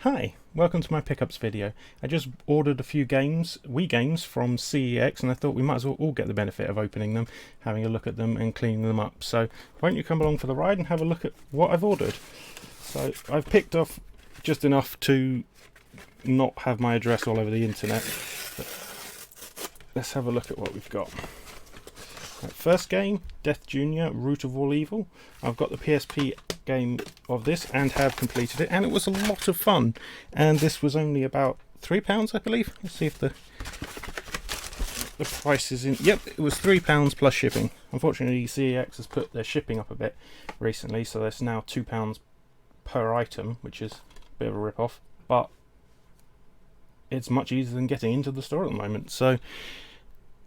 Hi, welcome to my pickups video. I just ordered a few games, Wii games from CEX, and I thought we might as well all get the benefit of opening them, having a look at them and cleaning them up. So why don't you come along for the ride and have a look at what I've ordered. So I've picked off just enough to not have my address all over the internet. But let's have a look at what we've got. Right, first game, Death Jr. Root of All Evil. I've got the PSP game of this and have completed it, and it was a lot of fun. And this was only about £3, I believe. Let's see if the price is in. Yep, it was £3 plus shipping. Unfortunately, CEX has put their shipping up a bit recently, so that's now £2 per item, which is a bit of a rip-off. But it's much easier than getting into the store at the moment. So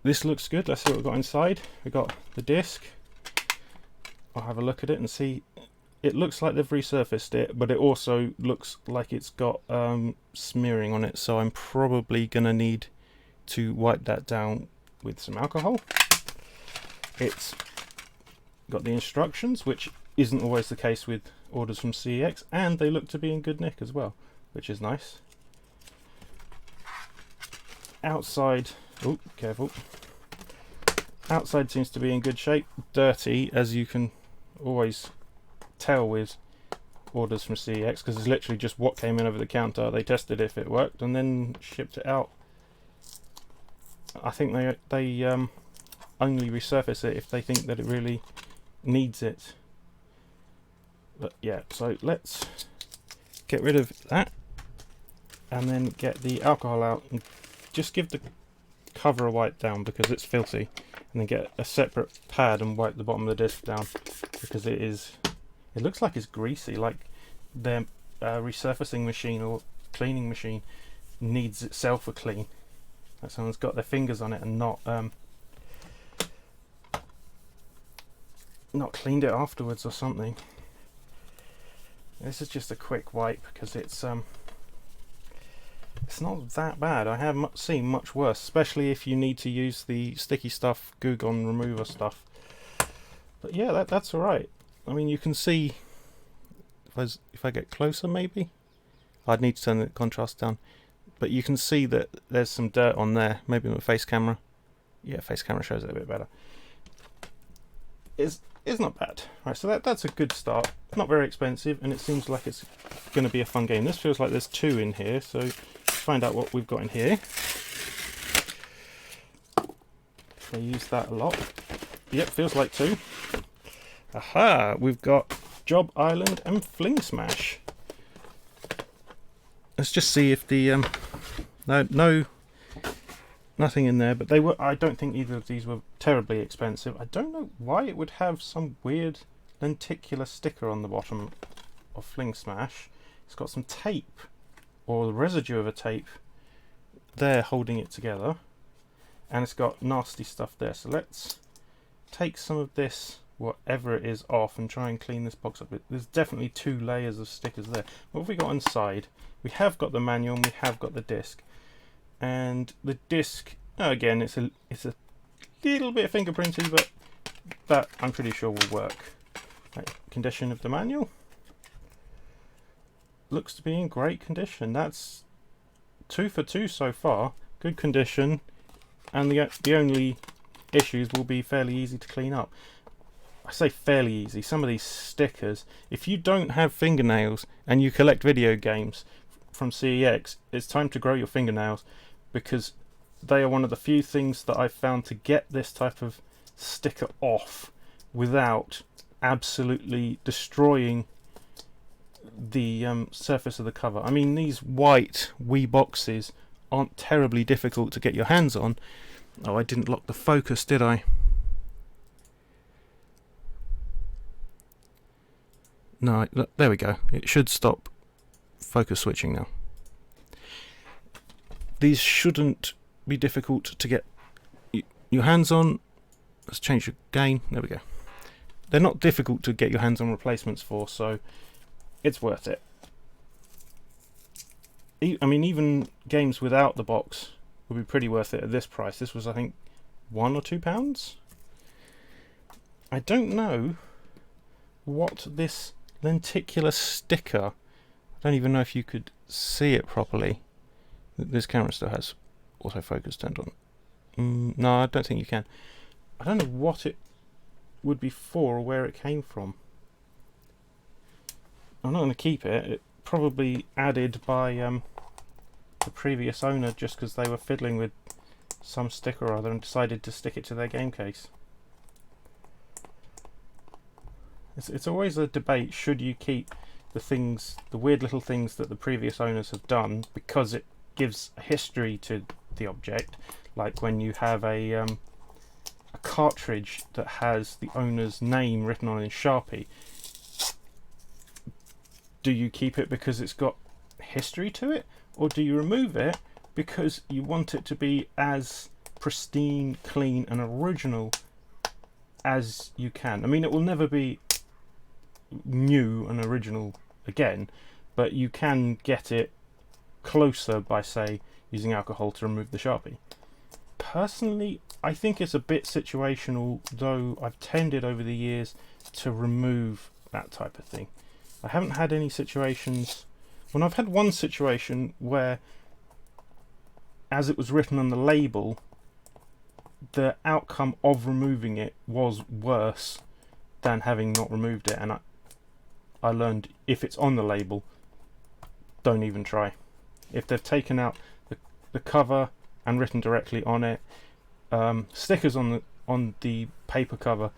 this looks good. Let's see what we've got inside. We've got the disc. I'll have a look at it and see. It looks like they've resurfaced it, but it also looks like it's got smearing on it, so I'm probably going to need to wipe that down with some alcohol. It's got the instructions, which isn't always the case with orders from CEX, and they look to be in good nick as well, which is nice. Outside, oh, careful. Outside seems to be in good shape. Dirty, as you can always tell with orders from CEX, because it's literally just what came in over the counter. They tested if it worked and then shipped it out. I think they only resurface it if they think that it really needs it. But yeah, so let's get rid of that and then get the alcohol out and just give the cover a wipe down because it's filthy, and then get a separate pad and wipe the bottom of the disc down because it looks like it's greasy, like their resurfacing machine or cleaning machine needs itself a clean. Like someone's got their fingers on it and not cleaned it afterwards or something. This is just a quick wipe because it's not that bad. I have seen much worse, especially if you need to use the sticky stuff, Goo Gone remover stuff. But yeah, that's alright. I mean, you can see, if I get closer maybe, I'd need to turn the contrast down, but you can see that there's some dirt on there, maybe with a face camera. Yeah, face camera shows it a bit better. It's not bad. Right, so that's a good start. It's not very expensive, and it seems like it's going to be a fun game. This feels like there's two in here, so let's find out what we've got in here. I use that a lot. Yep, feels like two. Aha, we've got Job Island and Fling Smash. Let's just see if the nothing in there, but they were. I don't think either of these were terribly expensive. I don't know why it would have some weird lenticular sticker on the bottom of Fling Smash. It's got some tape, or the residue of a tape there holding it together, and it's got nasty stuff there. So let's take some of this, whatever it is, off and try and clean this box up. There's definitely two layers of stickers there. What have we got inside? We have got the manual and we have got the disc. And the disc, again, it's a little bit fingerprinty, but that I'm pretty sure will work. Right, condition of the manual looks to be in great condition. That's 2 for 2 so far. Good condition, and the only issues will be fairly easy to clean up. I say fairly easy. Some of these stickers, if you don't have fingernails and you collect video games from CEX, it's time to grow your fingernails, because they are one of the few things that I've found to get this type of sticker off without absolutely destroying the surface of the cover. I mean, these white Wii boxes aren't terribly difficult to get your hands on. Oh, I didn't lock the focus, did I? No, look, there we go. It should stop focus switching now. These shouldn't be difficult to get your hands on. Let's change the gain. There we go. They're not difficult to get your hands on replacements for, so it's worth it. I mean, even games without the box would be pretty worth it at this price. This was, I think, £1 or £2. I don't know what this lenticular sticker, I don't even know if you could see it properly. This camera still has autofocus turned on. No, I don't think you can. I don't know what it would be for or where it came from. I'm not going to keep it. It probably added by the previous owner just because they were fiddling with some stick or other and decided to stick it to their game case. It's always a debate, should you keep the weird little things that the previous owners have done because it gives a history to the object, like when you have a cartridge that has the owner's name written on in Sharpie. Do you keep it because it's got history to it, or do you remove it because you want it to be as pristine, clean and original as you can? I mean, it will never be new and original again, but you can get it closer by, say, using alcohol to remove the Sharpie. Personally, I think it's a bit situational, though I've tended over the years to remove that type of thing. I haven't had any situations, well, I've had one situation where, as it was written on the label, the outcome of removing it was worse than having not removed it, and I learned, if it's on the label, don't even try. If they've taken out the cover and written directly on it, stickers on the paper cover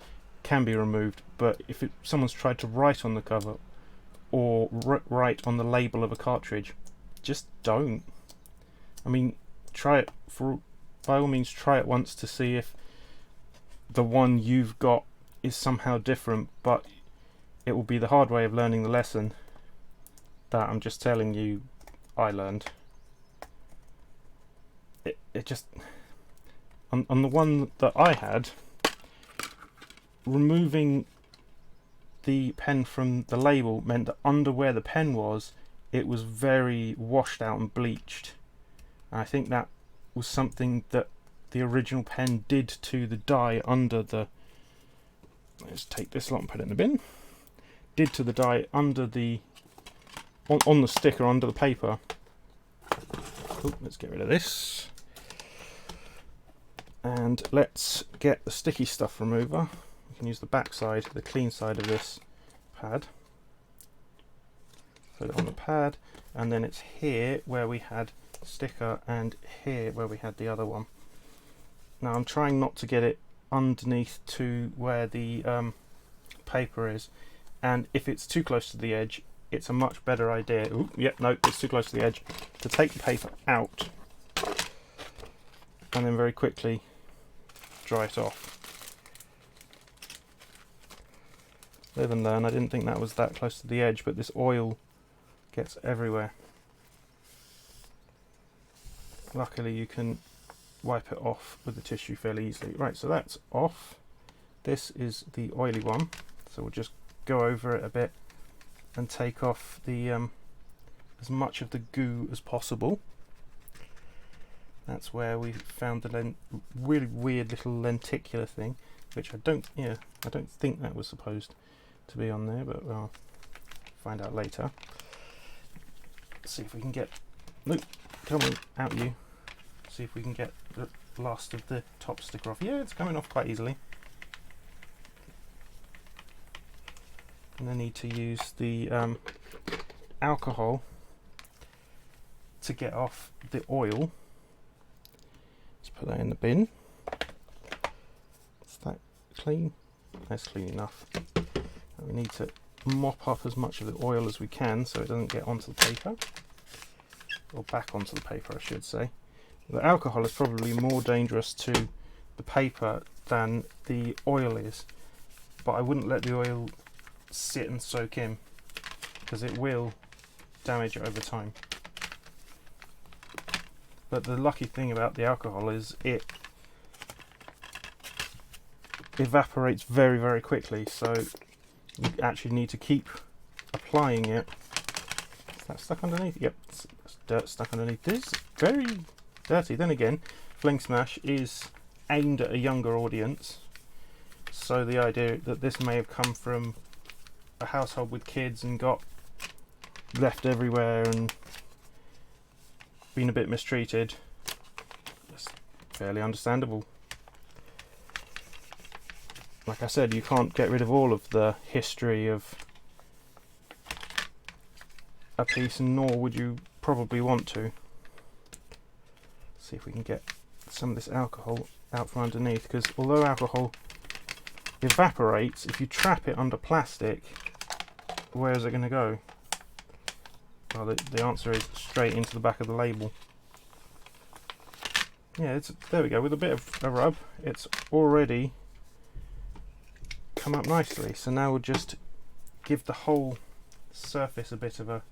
can be removed, but if someone's tried to write on the cover or write on the label of a cartridge, just don't. I mean, try it, by all means try it once to see if the one you've got is somehow different, but it will be the hard way of learning the lesson that I'm just telling you I learned. It just, on the one that I had, removing the pen from the label meant that under where the pen was, it was very washed out and bleached. And I think that was something that the original pen did to the die under the, let's take this lot and put it in the bin, did to the die under the, on the sticker, under the paper. Oh, let's get rid of this. And let's get the sticky stuff remover. We can use the back side, the clean side of this pad. Put it on the pad, and then it's here where we had sticker and here where we had the other one. Now I'm trying not to get it underneath to where the paper is, and if it's too close to the edge, it's a much better idea. Ooh, yep, no, it's too close to the edge, to take the paper out and then very quickly dry it off. Live and learn. I didn't think that was that close to the edge, but this oil gets everywhere. Luckily you can wipe it off with the tissue fairly easily. Right, so that's off. This is the oily one, so we'll just go over it a bit and take off the as much of the goo as possible. That's where we found the really weird little lenticular thing, which I don't think that was supposed to be on there, but I'll find out later. Let's see if we can get, nope, come on, out you. See if we can get the last of the top sticker off. Yeah, it's coming off quite easily. And I need to use the alcohol to get off the oil. Let's put that in the bin. Is that clean? That's clean enough. And we need to mop up as much of the oil as we can so it doesn't get onto the paper, or back onto the paper I should say. The alcohol is probably more dangerous to the paper than the oil is, but I wouldn't let the oil sit and soak in because it will damage it over time. But the lucky thing about the alcohol is it evaporates very, very quickly, so you actually need to keep applying it. Is that stuck underneath? Yep, there's dirt stuck underneath. This is very dirty. Then again, Fling Smash is aimed at a younger audience, so the idea that this may have come from a household with kids and got left everywhere and been a bit mistreated. It's fairly understandable. Like I said, you can't get rid of all of the history of a piece, nor would you probably want to. See if we can get some of this alcohol out from underneath, because although alcohol evaporates, if you trap it under plastic, where is it going to go? Well, the answer is straight into the back of the label. Yeah, there we go. With a bit of a rub, it's already come up nicely. So now we'll just give the whole surface a bit of a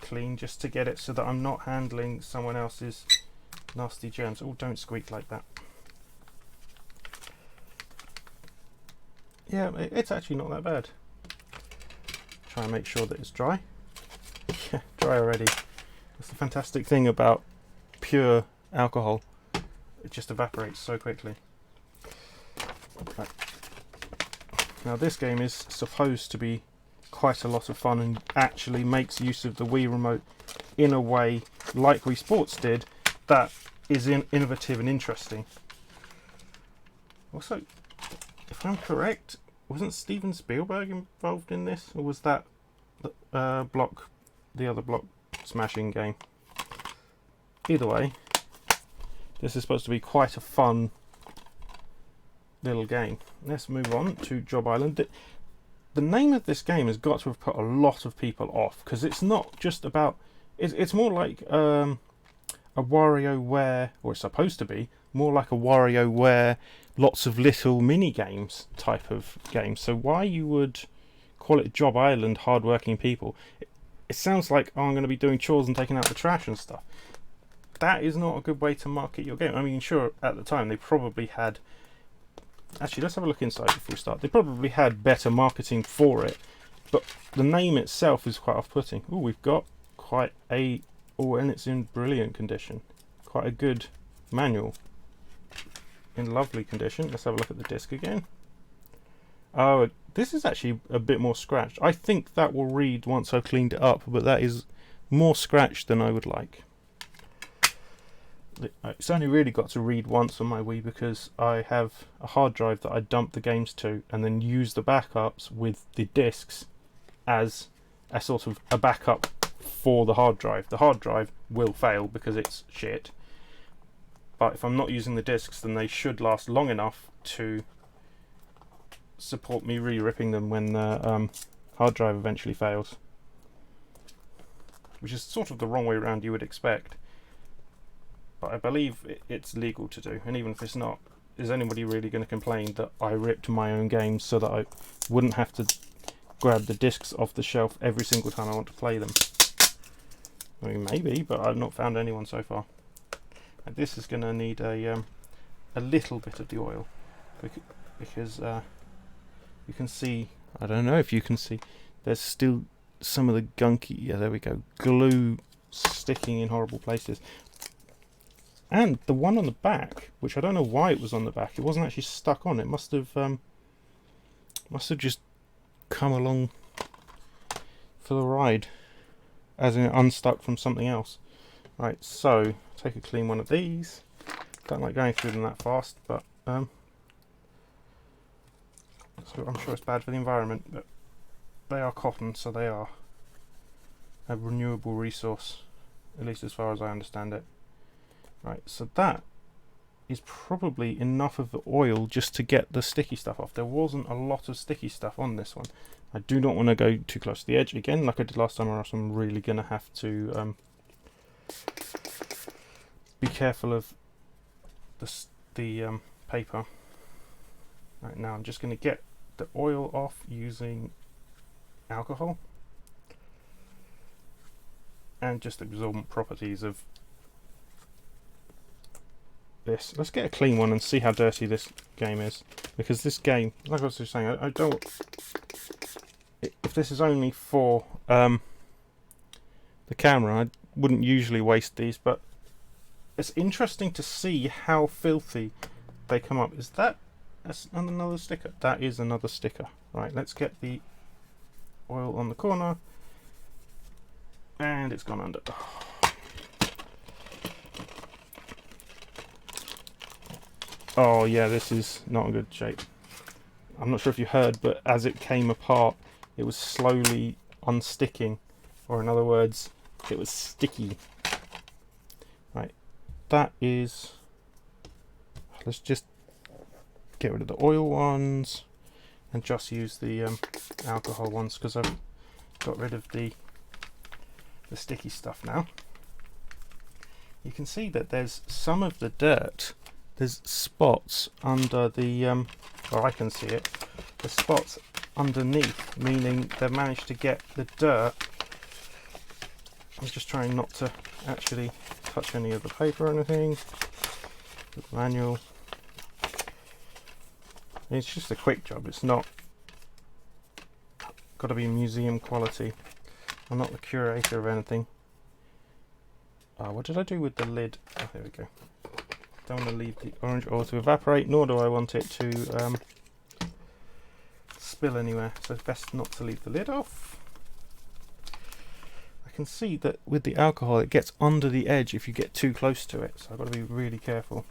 clean, just to get it so that I'm not handling someone else's nasty germs. Oh, don't squeak like that. Yeah, it's actually not that bad. Try and make sure that it's dry. Yeah, dry already. That's the fantastic thing about pure alcohol. It just evaporates so quickly. Right. Now this game is supposed to be quite a lot of fun and actually makes use of the Wii remote in a way like Wii Sports did that is innovative and interesting. Also, if I'm correct, wasn't Steven Spielberg involved in this, or was that the other block smashing game? Either way, this is supposed to be quite a fun little game. Let's move on to Job Island. The name of this game has got to have put a lot of people off, because it's not just about... It's more like a WarioWare, or it's supposed to be, more like a WarioWare, lots of little mini-games type of game. So why you would call it Job Island, hard-working people? It sounds like, oh, I'm going to be doing chores and taking out the trash and stuff. That is not a good way to market your game. I mean, sure, at the time they probably had... Actually, let's have a look inside before we start. They probably had better marketing for it, but the name itself is quite off-putting. Oh, we've got quite a... Oh, and it's in brilliant condition. Quite a good manual. In lovely condition. Let's have a look at the disc again. Oh, this is actually a bit more scratched. I think that will read once I've cleaned it up, but that is more scratched than I would like. It's only really got to read once on my Wii because I have a hard drive that I dump the games to and then use the backups with the discs as a sort of a backup for the hard drive. The hard drive will fail because it's shit, but if I'm not using the discs, then they should last long enough to support me re-ripping them when the hard drive eventually fails, which is sort of the wrong way around you would expect. But I believe it's legal to do, and even if it's not, is anybody really going to complain that I ripped my own games so that I wouldn't have to grab the discs off the shelf every single time I want to play them? I mean, maybe, but I've not found anyone so far. And this is going to need a little bit of the oil, because you can see, I don't know if you can see, there's still some of the gunky, yeah, there we go, glue sticking in horrible places. And the one on the back, which I don't know why it was on the back, it wasn't actually stuck on. It must have just come along for the ride, as in unstuck from something else. Right, so take a clean one of these. Don't like going through them that fast, but so I'm sure it's bad for the environment. But they are cotton, so they are a renewable resource, at least as far as I understand it. Right, so that is probably enough of the oil just to get the sticky stuff off. There wasn't a lot of sticky stuff on this one. I do not want to go too close to the edge again, like I did last time, or else I'm really going to have to be careful of the paper. Right, now I'm just going to get the oil off using alcohol and just absorbent properties of this. Let's get a clean one and see how dirty this game is, because this game, like I was just saying, I don't, if this is only for the camera, I wouldn't usually waste these, but it's interesting to see how filthy they come up. Is that's another sticker? That is another sticker. Right, let's get the oil on the corner And it's gone under. Oh yeah, this is not in good shape. I'm not sure if you heard, but as it came apart, it was slowly unsticking, or in other words, it was sticky. Right, that is... Let's just get rid of the oil ones and just use the alcohol ones, because I've got rid of the sticky stuff now. You can see that there's some of the dirt. There's spots under the, or I can see it, there's spots underneath, meaning they've managed to get the dirt. I'm just trying not to actually touch any of the paper or anything. The manual. It's just a quick job, it's not got to be museum quality. I'm not the curator of anything. What did I do with the lid? Oh, there we go. Don't want to leave the orange oil to evaporate, nor do I want it to spill anywhere, so it's best not to leave the lid off. I can see that with the alcohol it gets under the edge if you get too close to it, so I've got to be really careful.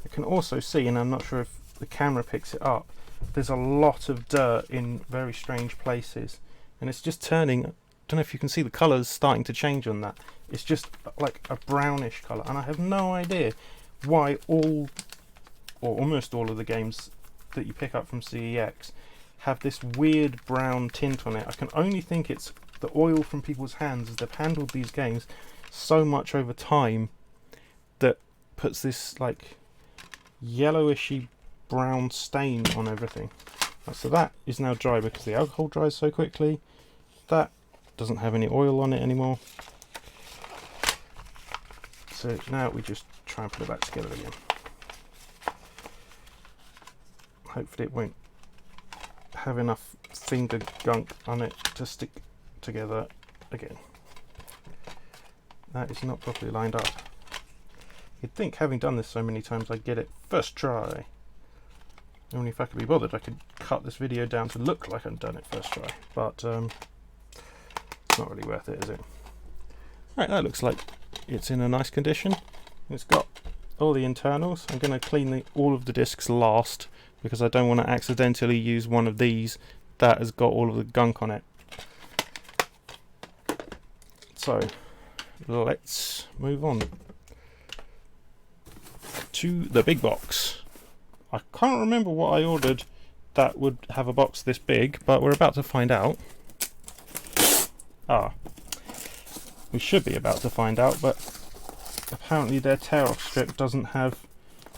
I can also see, and I'm not sure if the camera picks it up, there's a lot of dirt in very strange places, and it's just turning. I don't know if you can see the colours starting to change on that. It's just like a brownish colour, and I have no idea why all, or almost all of the games that you pick up from CEX have this weird brown tint on it. I can only think it's the oil from people's hands as they've handled these games so much over time that puts this like yellowishy brown stain on everything. Right, so that is now dry because the alcohol dries so quickly. That doesn't have any oil on it anymore. So now we just try and put it back together again. Hopefully it won't have enough finger gunk on it to stick together again. That is not properly lined up. You'd think, having done this so many times, I'd get it first try. Only if I could be bothered, I could cut this video down to look like I'd done it first try. But it's not really worth it, is it? Right, that looks like it's in a nice condition. It's got all the internals. I'm going to clean all of the discs last, because I don't want to accidentally use one of these that has got all of the gunk on it. So let's move on to the big box. I can't remember what I ordered that would have a box this big, but we're about to find out. We should be about to find out, but apparently their tear-off strip doesn't have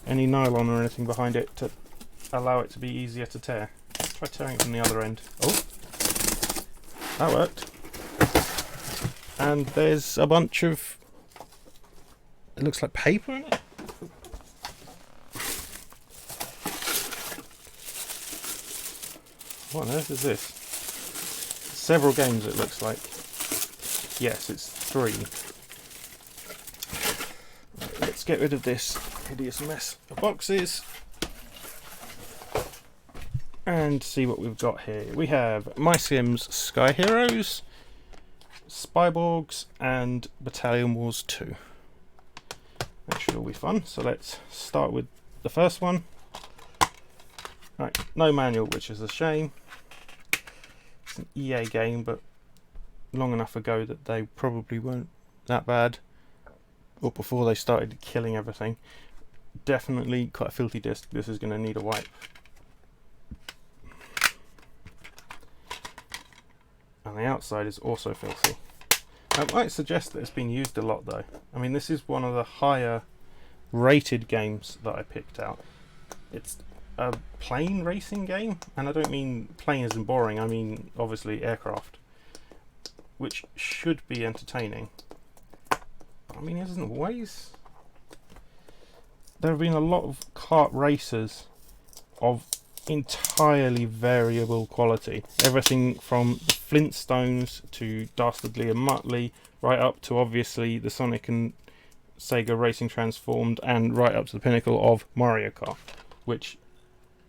any nylon or anything behind it to allow it to be easier to tear. Let's try tearing it from the other end. Oh, that worked. And there's a bunch of, it looks like paper in it. What on earth is this? Several games it looks like. Yes, it's 3. Right, let's get rid of this hideous mess of boxes and see what we've got here. We have My Sims Sky Heroes, Spyborgs and Battalion Wars 2. That should all be fun. So let's start with the first one. Right, no manual, which is a shame. It's an EA game, but long enough ago that they probably weren't that bad, or before they started killing everything. Definitely quite a filthy disc. This is going to need a wipe. And the outside is also filthy. I might suggest that it's been used a lot though. I mean, this is one of the higher rated games that I picked out. It's a plane racing game, and I don't mean plane as in boring, I mean obviously aircraft, which should be entertaining. But I mean, it isn't always. There have been a lot of kart races of entirely variable quality. Everything from the Flintstones to Dastardly and Muttley, right up to obviously the Sonic and Sega Racing Transformed, and right up to the pinnacle of Mario Kart, which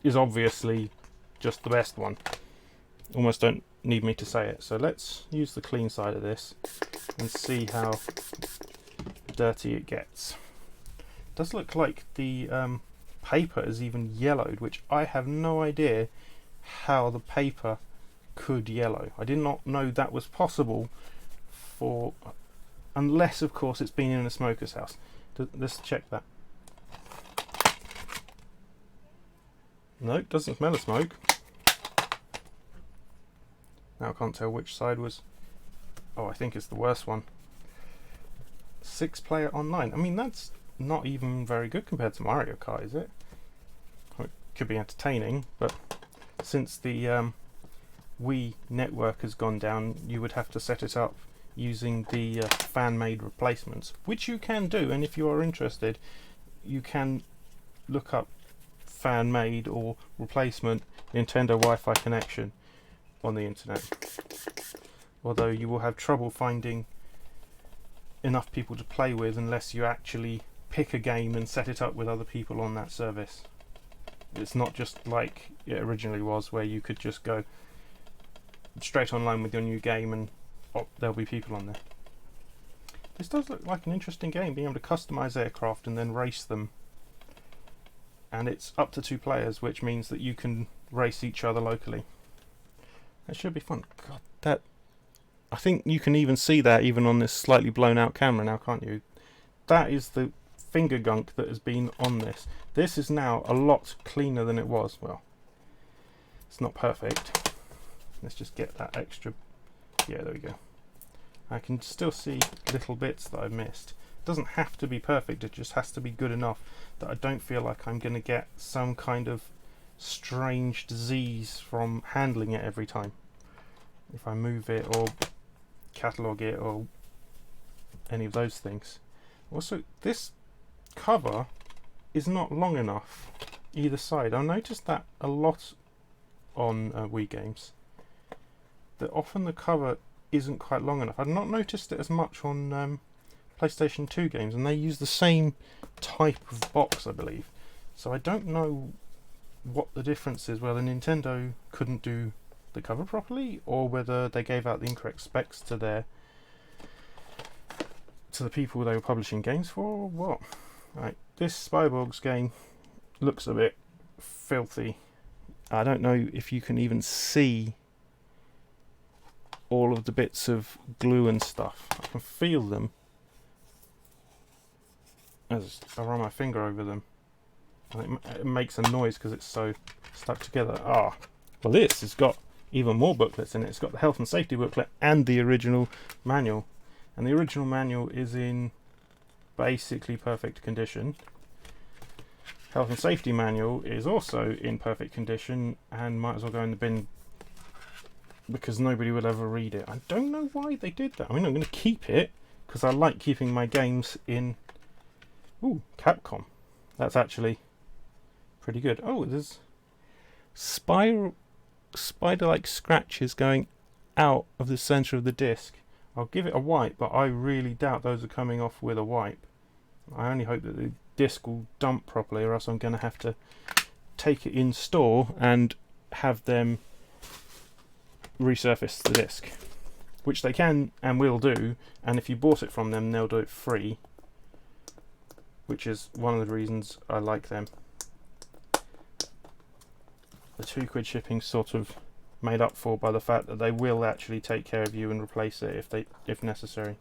is obviously just the best one. Almost don't need me to say it. So let's use the clean side of this and see how dirty it gets. It does look like the paper is even yellowed, which I have no idea how the paper could yellow. I did not know that was possible, unless of course it's been in a smoker's house. Let's check that. No, it doesn't smell of smoke. Now I can't tell which side was... Oh, I think it's the worst one. 6-player online. I mean, that's not even very good compared to Mario Kart, is it? Well, it could be entertaining, but since the Wii network has gone down, you would have to set it up using the fan-made replacements, which you can do, and if you are interested, you can look up fan-made or replacement Nintendo Wi-Fi connection on the internet. Although you will have trouble finding enough people to play with unless you actually pick a game and set it up with other people on that service. It's not just like it originally was, where you could just go straight online with your new game and there'll be people on there. This does look like an interesting game, being able to customize aircraft and then race them. And it's up to 2 players, which means that you can race each other locally. That should be fun. God, that... I think you can even see that even on this slightly blown out camera now, can't you? That is the finger gunk that has been on this. This is now a lot cleaner than it was. Well, it's not perfect. Let's just get that extra... Yeah, there we go. I can still see little bits that I've missed. It doesn't have to be perfect, it just has to be good enough that I don't feel like I'm going to get some kind of strange disease from handling it every time. If I move it or catalogue it or any of those things. Also, this cover is not long enough either side. I noticed that a lot on Wii games, that often the cover isn't quite long enough. I've not noticed it as much on PlayStation 2 games, and they use the same type of box, I believe. So I don't know what the difference is, whether Nintendo couldn't do the cover properly, or whether they gave out the incorrect specs to the people they were publishing games for, or what. Right, this Spyborgs game looks a bit filthy. I don't know if you can even see all of the bits of glue and stuff. I can feel them as I run my finger over them, and it makes a noise because it's so stuck together. Ah, well, this has got even more booklets in it. It's got the health and safety booklet and the original manual, and the original manual is in basically perfect condition. Health and safety manual is also in perfect condition and might as well go in the bin because nobody will ever read it. I don't know why they did that. I mean, I'm going to keep it because I like keeping my games in... Ooh, Capcom. That's actually pretty good. Oh, there's spider-like scratches going out of the centre of the disc. I'll give it a wipe, but I really doubt those are coming off with a wipe. I only hope that the disc will dump properly, or else I'm going to have to take it in store and have them resurface the disc, which they can and will do, and if you bought it from them they'll do it free, which is one of the reasons I like them. The £2 shipping sort of made up for by the fact that they will actually take care of you and replace it if necessary.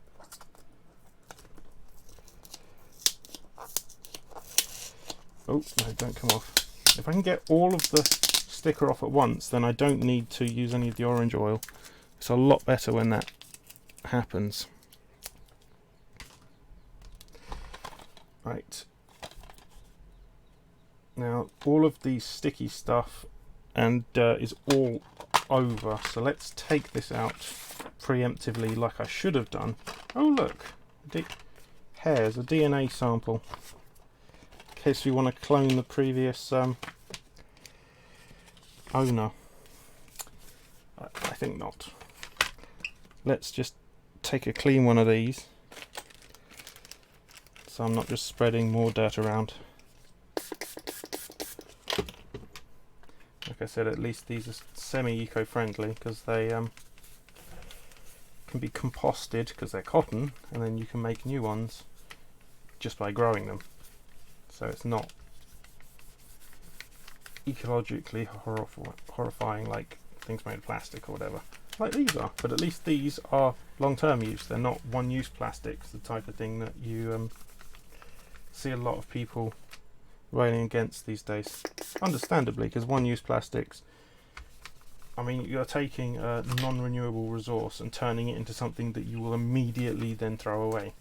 Oh, no, don't come off. If I can get all of the sticker off at once, then I don't need to use any of the orange oil. It's a lot better when that happens. Right. Now, all of the sticky stuff and dirt is all over, so let's take this out preemptively like I should have done. Oh, look. Hairs, a DNA sample. In case we want to clone the previous owner. I think not. Let's just take a clean one of these, so I'm not just spreading more dirt around. Like I said, at least these are semi-eco-friendly because they can be composted because they're cotton, and then you can make new ones just by growing them. So it's not ecologically horrifying like things made of plastic or whatever, like these are. But at least these are long-term use. They're not one-use plastics, the type of thing that you see a lot of people railing against these days. Understandably, because one-use plastics, I mean, you're taking a non-renewable resource and turning it into something that you will immediately then throw away.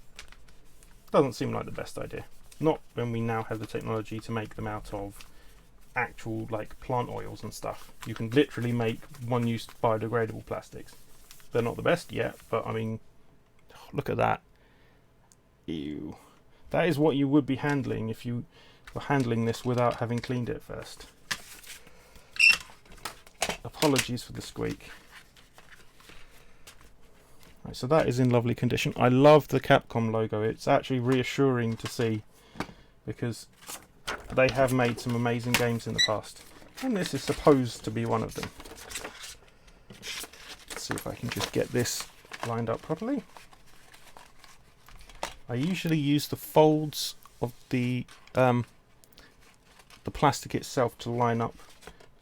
Doesn't seem like the best idea. Not when we now have the technology to make them out of actual like plant oils and stuff. You can literally make one-use biodegradable plastics. They're not the best yet, but I mean, look at that. Ew. That is what you would be handling if you were handling this without having cleaned it first. Apologies for the squeak. Right, so that is in lovely condition. I love the Capcom logo. It's actually reassuring to see, because they have made some amazing games in the past, and this is supposed to be one of them. Let's see if I can just get this lined up properly. I usually use the folds of the plastic itself to line up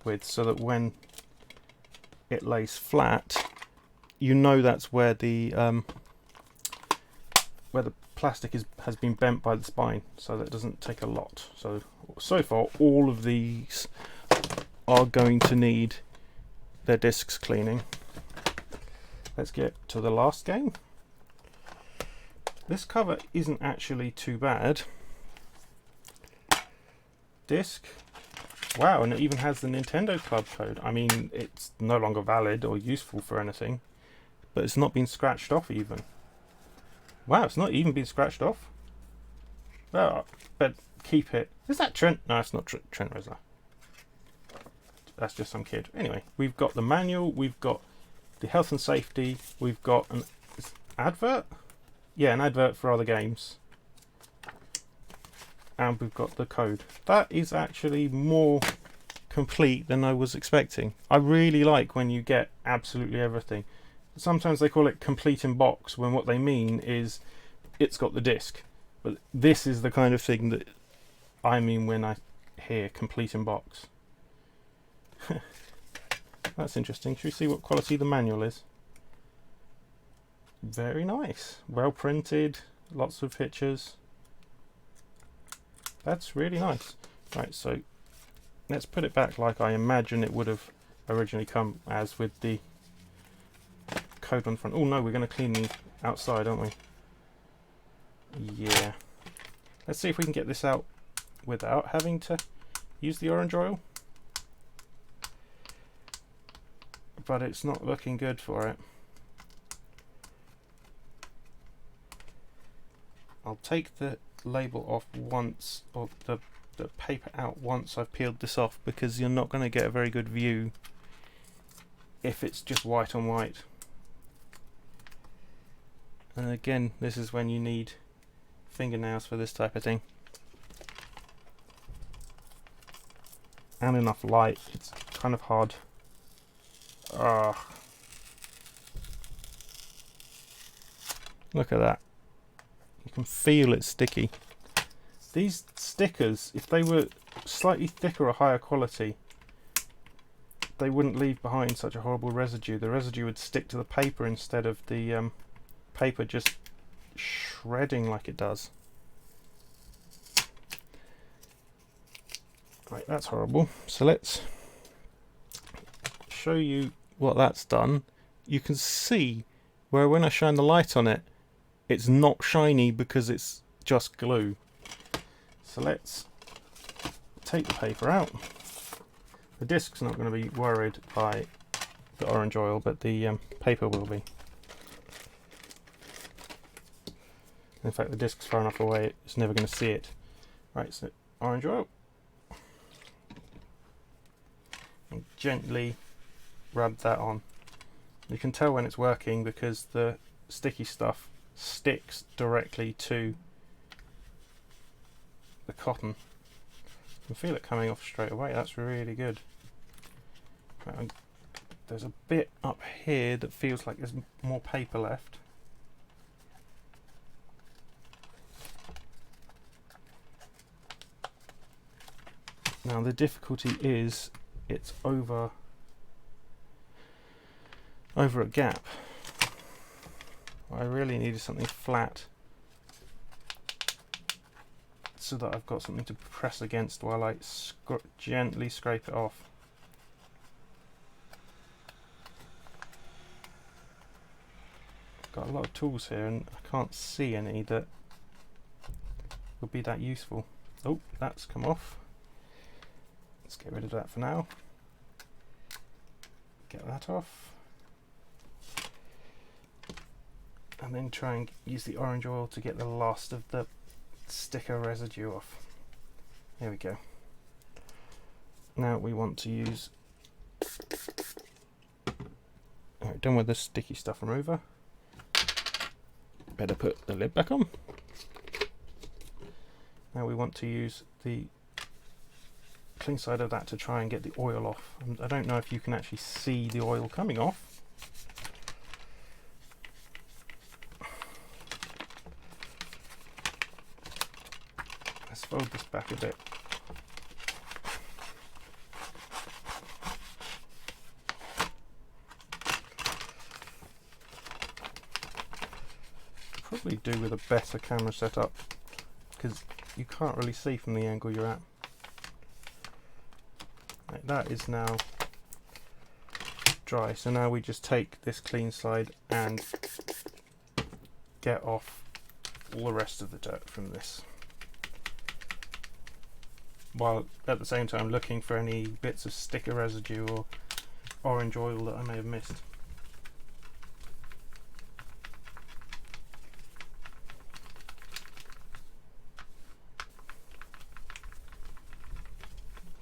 with, so that when it lays flat, you know that's where the plastic has been bent by the spine, so that it doesn't take a lot. So far all of these are going to need their discs cleaning. Let's get to the last game. This cover isn't actually too bad. Disc. Wow, and it even has the Nintendo Club code. I mean, it's no longer valid or useful for anything, but it's not been scratched off even. Wow, it's not even been scratched off. Well, but keep it. Is that Trent? No, it's not Trent Reznor. That's just some kid. Anyway, we've got the manual, we've got the health and safety, we've got an advert? Yeah, an advert for other games. And we've got the code. That is actually more complete than I was expecting. I really like when you get absolutely everything. Sometimes they call it complete in box, when what they mean is it's got the disc. But this is the kind of thing that I mean when I hear complete in box. That's interesting. Should we see what quality the manual is? Very nice. Well printed, lots of pictures. That's really nice. Right, so let's put it back like I imagine it would have originally come as, with the code on the front. Oh no, we're going to clean the outside, aren't we? Yeah. Let's see if we can get this out without having to use the orange oil. But it's not looking good for it. I'll take the label off once, or the paper out once I've peeled this off, because you're not going to get a very good view if it's just white on white. And again, this is when you need fingernails for this type of thing. And enough light. It's kind of hard. Look at that. You can feel it sticky. These stickers, if they were slightly thicker or higher quality, they wouldn't leave behind such a horrible residue. The residue would stick to the paper instead of the paper just shredding like it does. Right, that's horrible. So let's show you what that's done. You can see where when I shine the light on it, it's not shiny because it's just glue. So let's take the paper out. The disc's not going to be worried by the orange oil, but the paper will be. In fact, the disc's far enough away, it's never going to see it. Right, so orange oil. And gently rub that on. You can tell when it's working because the sticky stuff sticks directly to the cotton. You can feel it coming off straight away. That's really good. Right, there's a bit up here that feels like there's more paper left. Now the difficulty is it's over a gap. I really needed something flat so that I've got something to press against while I gently scrape it off. Got a lot of tools here and I can't see any that would be that useful. Oh, that's come off. Let's get rid of that for now. Get that off. And then try and use the orange oil to get the last of the sticker residue off. There we go. Now we want to use... Alright, done with the sticky stuff remover. Better put the lid back on. Now we want to use the clean side of that to try and get the oil off. And I don't know if you can actually see the oil coming off. Let's fold this back a bit. Probably do with a better camera setup because you can't really see from the angle you're at. Right, that is now dry, so now we just take this clean side and get off all the rest of the dirt from this, while at the same time looking for any bits of sticker residue or orange oil that I may have missed.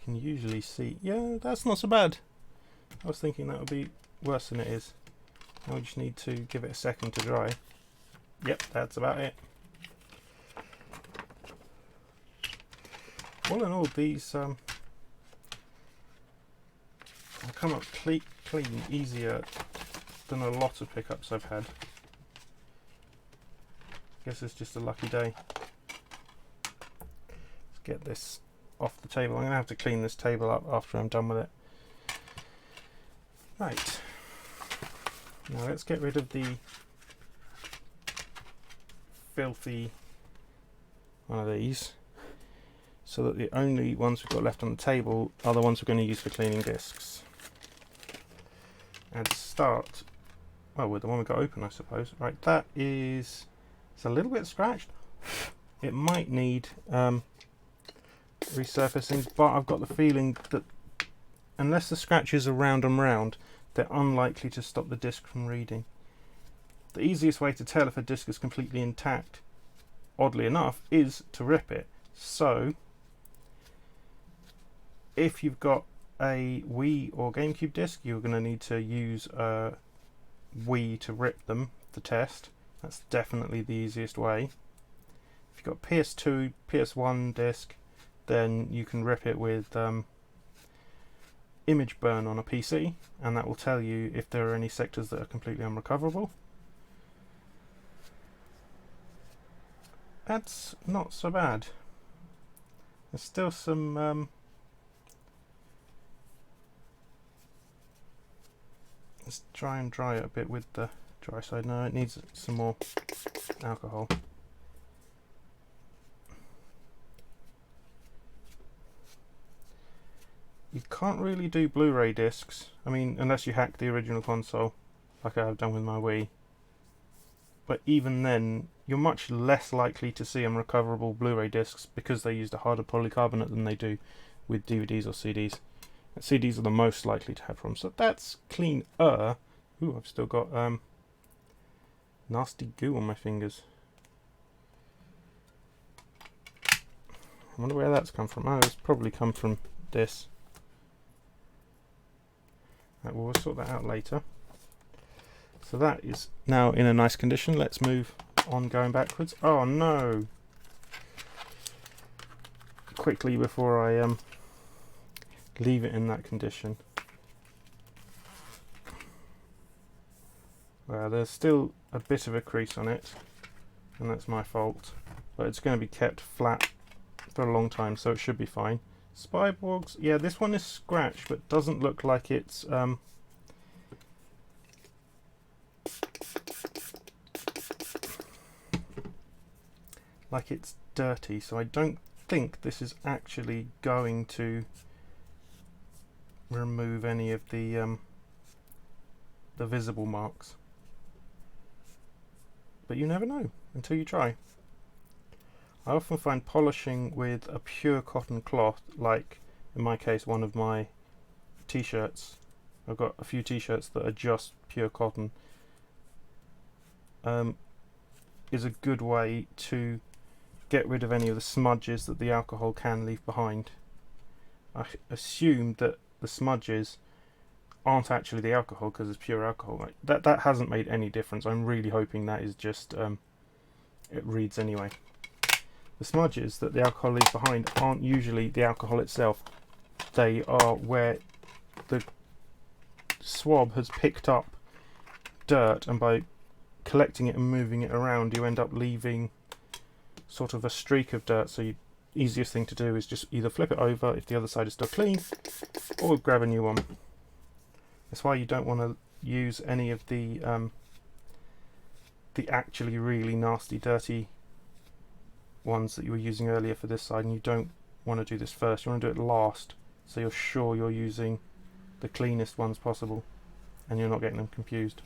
You can usually see, yeah, that's not so bad. I was thinking that would be worse than it is. Now we just need to give it a second to dry. Yep, that's about it. All in all, these will come up clean, easier than a lot of pickups I've had. I guess it's just a lucky day. Let's get this off the table. I'm going to have to clean this table up after I'm done with it. Right. Now let's get rid of the filthy one of these, so that the only ones we've got left on the table are the ones we're going to use for cleaning discs. And start, well, with the one we got open, I suppose. Right, that is, it's a little bit scratched. It might need resurfacing, but I've got the feeling that unless the scratches are round and round, they're unlikely to stop the disc from reading. The easiest way to tell if a disc is completely intact, oddly enough, is to rip it. So if you've got a Wii or GameCube disc, you're going to need to use a Wii to rip them to test. That's definitely the easiest way. If you've got PS2, PS1 disc, then you can rip it with image burn on a PC, and that will tell you if there are any sectors that are completely unrecoverable. That's not so bad. There's still some let's try and dry it a bit with the dry side. No, it needs some more alcohol. You can't really do Blu-ray discs, I mean, unless you hack the original console, like I have done with my Wii. But even then, you're much less likely to see unrecoverable Blu-ray discs because they used a harder polycarbonate than they do with DVDs or CDs. And CDs are the most likely to have problems, so that's cleaner. Ooh, I've still got nasty goo on my fingers. I wonder where that's come from. Oh, it's probably come from this. Right, well, we'll sort that out later. So that is now in a nice condition. Let's move on, going backwards. Oh no! Quickly before I leave it in that condition. There's still a bit of a crease on it, and that's my fault, but it's going to be kept flat for a long time, so it should be fine. Spyborgs, yeah, this one is scratched, but doesn't look like it's dirty, so I don't think this is actually going to remove any of the visible marks. But you never know until you try. I often find polishing with a pure cotton cloth, like in my case one of my t-shirts, I've got a few t-shirts that are just pure cotton, is a good way to get rid of any of the smudges that the alcohol can leave behind. I assume that the smudges aren't actually the alcohol because it's pure alcohol. Right? That hasn't made any difference. I'm really hoping that is just it reads anyway. The smudges that the alcohol leaves behind aren't usually the alcohol itself. They are where the swab has picked up dirt, and by collecting it and moving it around you end up leaving sort of a streak of dirt. So the easiest thing to do is just either flip it over if the other side is still clean, or grab a new one. That's why you don't want to use any of the actually really nasty dirty ones that you were using earlier for this side, and you don't want to do this first. You want to do it last, so you're sure you're using the cleanest ones possible and you're not getting them confused.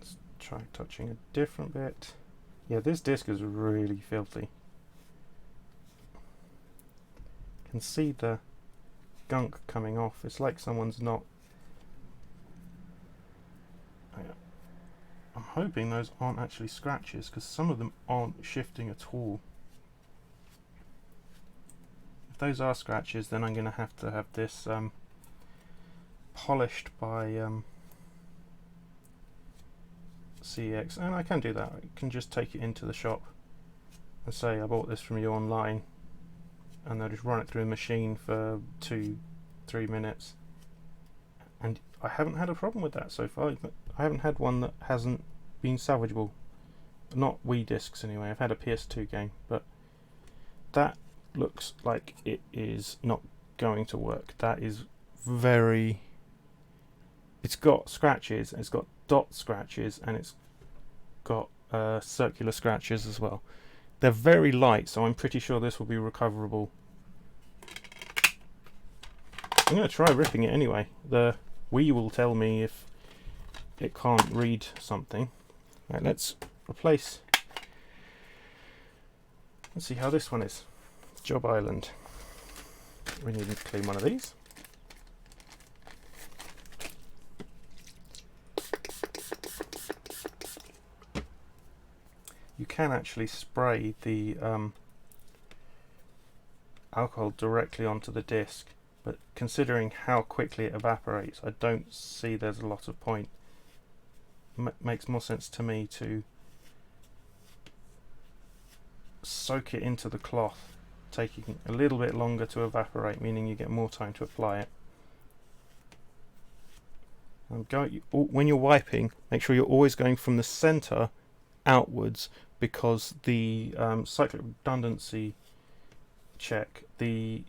Let's try touching a different bit. Yeah, this disc is really filthy. You can see the gunk coming off. It's like someone's not... I'm hoping those aren't actually scratches, because some of them aren't shifting at all. If those are scratches, then I'm going to have this polished by CEX, and I can do that. I can just take it into the shop and say I bought this from you online, and they'll just run it through a machine for 2-3 minutes, and I haven't had a problem with that so far. I haven't had one that hasn't been salvageable. Not Wii discs anyway. I've had a PS2 game, but that looks like it is not going to work. That is very... It's got scratches, it's got dot scratches, and it's got circular scratches as well. They're very light, so I'm pretty sure this will be recoverable. I'm going to try ripping it anyway. The Wii will tell me if it can't read something. Right, let's replace... Let's see how this one is. Job Island. We need to clean one of these. You can actually spray the alcohol directly onto the disc, but considering how quickly it evaporates, I don't see there's a lot of point. Makes more sense to me to soak it into the cloth, taking a little bit longer to evaporate, meaning you get more time to apply it. When you're wiping, make sure you're always going from the center outwards, because the cyclic redundancy check, the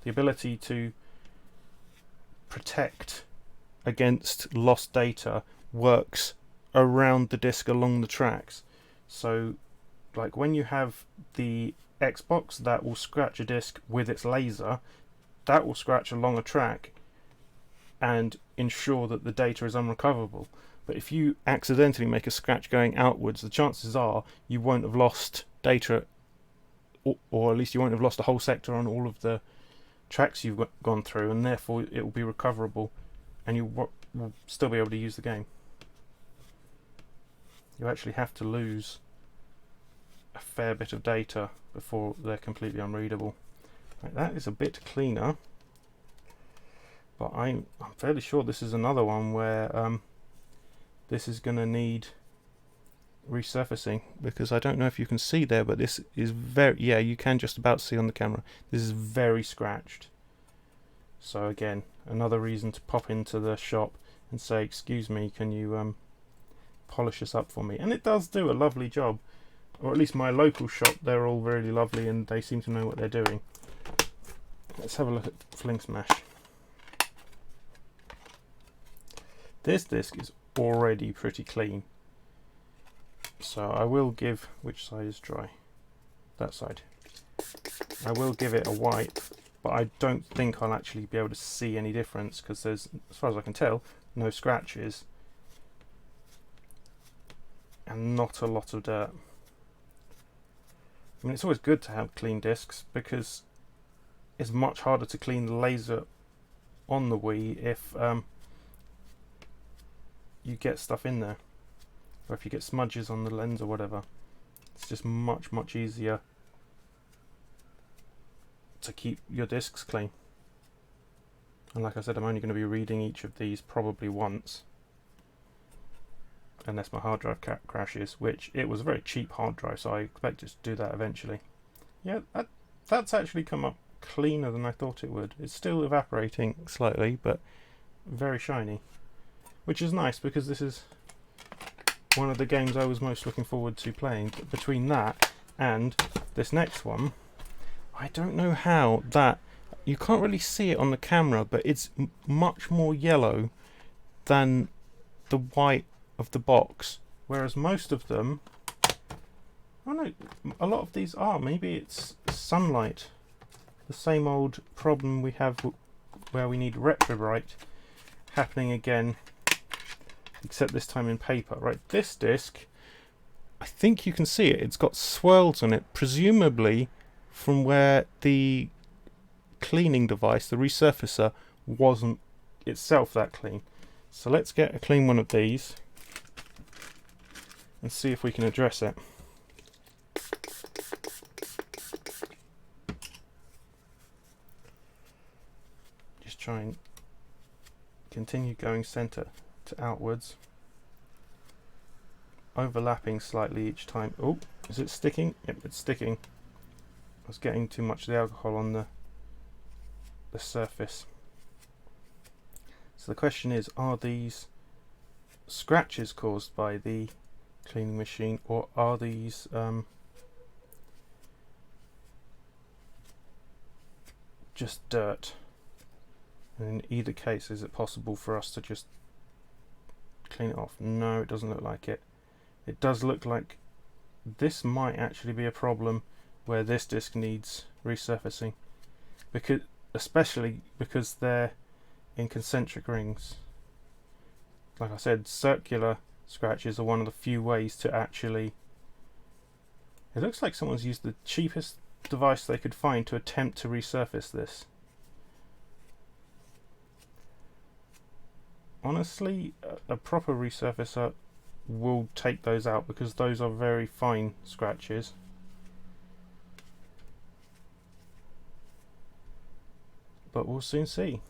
ability to protect against lost data, works around the disc along the tracks. So like when you have the Xbox that will scratch a disc with its laser, that will scratch along a track and ensure that the data is unrecoverable. But if you accidentally make a scratch going outwards, the chances are you won't have lost data, or at least you won't have lost a whole sector on all of the tracks you've gone through, and therefore it will be recoverable and you will still be able to use the game. You actually have to lose a fair bit of data before they're completely unreadable. Right, that is a bit cleaner, but I'm fairly sure this is another one where this is going to need resurfacing, because I don't know if you can see there, but this is very, yeah, you can just about see on the camera, this is very scratched. So again, another reason to pop into the shop and say, excuse me, can you polish this up for me? And it does do a lovely job, or at least my local shop, they're all really lovely and they seem to know what they're doing. Let's have a look at Fling Smash. This disc is already pretty clean, so I will give, which side is dry? That side. I will give it a wipe, but I don't think I'll actually be able to see any difference because there's, as far as I can tell, no scratches and not a lot of dirt. I mean, it's always good to have clean discs because it's much harder to clean the laser on the Wii if you get stuff in there, or if you get smudges on the lens or whatever. It's just much easier to keep your discs clean. And like I said, I'm only going to be reading each of these probably once, unless my hard drive crashes, which it was a very cheap hard drive, so I expect it to do that eventually. Yeah, that's actually come up cleaner than I thought it would. It's still evaporating slightly, but very shiny, which is nice because this is one of the games I was most looking forward to playing. But between that and this next one, I don't know how that, you can't really see it on the camera, but it's much more yellow than the white of the box, whereas most of them, oh no, a lot of these are, maybe it's sunlight, the same old problem we have where we need retrobrite happening again, except this time in paper. Right, this disc, I think you can see it, it's got swirls on it, presumably from where the cleaning device, the resurfacer, wasn't itself that clean. So let's get a clean one of these and see if we can address it. Just try and continue going center to outwards, overlapping slightly each time. Oh, is it sticking? Yep, it's sticking. I was getting too much of the alcohol on the surface. So the question is, are these scratches caused by the cleaning machine, or are these just dirt? And in either case, is it possible for us to just clean it off? No, it doesn't look like it. It does look like this might actually be a problem where this disc needs resurfacing, because especially because they're in concentric rings. Like I said, circular scratches are one of the few ways to actually, it looks like someone's used the cheapest device they could find to attempt to resurface this. Honestly, a proper resurfacer will take those out because those are very fine scratches. But we'll soon see.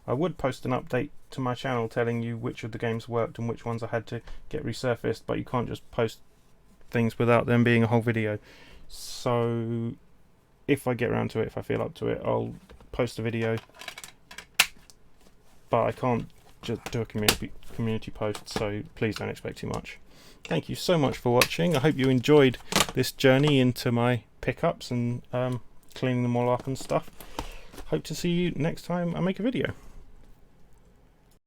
I would post an update to my channel telling you which of the games worked and which ones I had to get resurfaced, but you can't just post things without them being a whole video. So if I get around to it, if I feel up to it, I'll post a video, but I can't just do a community post, so please don't expect too much. Thank you so much for watching. I hope you enjoyed this journey into my pickups and cleaning them all up and stuff. Hope to see you next time I make a video.